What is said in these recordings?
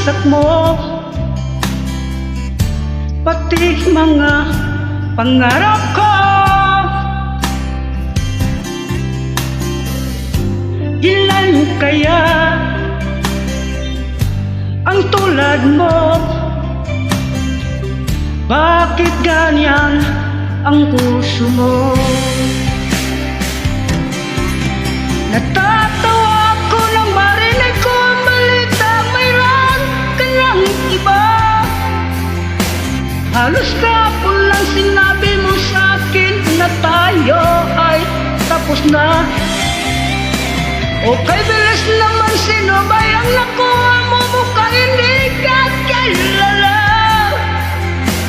binagsak mo, pati mga pangarap ko. Ilan kaya ang tulad mo? Bakit ganyan ang puso mo? Natatawa ako nang marinig ko ang balita, mayroon ka ng iba. Halos kapon lang sinabi mo sa akin na tayo ay tapos na. Okay, bilis naman, sino ba yung nakuha mo? Mukhang hindi ka kilala.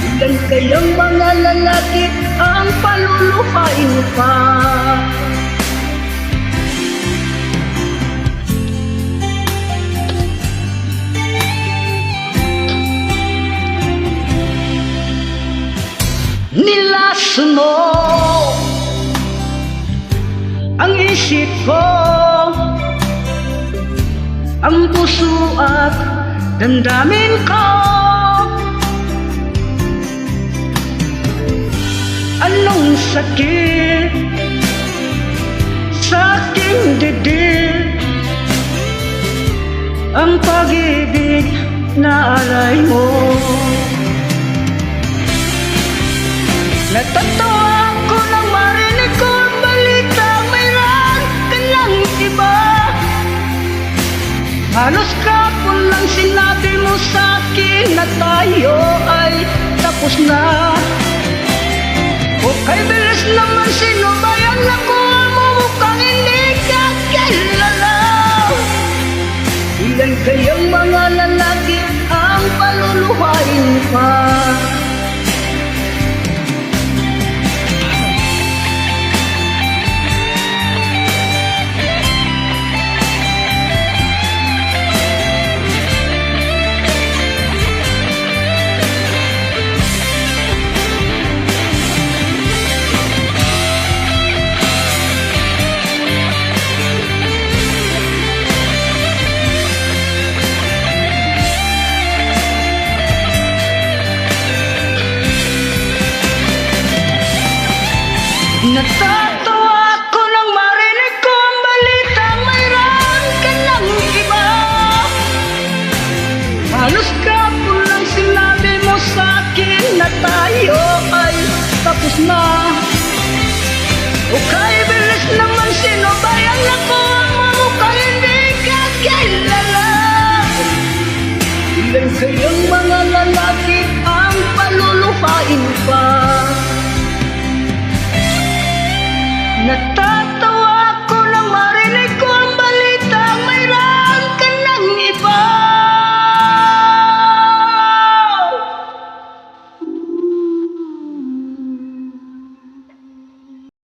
Ilan kayang mga lalaki ang paluluhain mo pa? Nilaso mo ang isip ko, ang puso at damdamin ko. Anong sakit sa aking dibdib, ang pag-ibig na alay mo. Natatawa ako nang marinig ko ang balita, mayroon ka ng iba. Halos kapon lang sinabi mo sa akin na tayo ay tapos na. Okay, bilis naman, sino ba yung nakuha mo? Mukhang hindi ka kilala. Ilan kayang mga lalaki ang paluluhain pa? Natatawa ako nang marinig ko ang balita, mayroon ka ng iba. Halos kapon lang sinabi mo sa akin na tayo ay tapos na. Okay,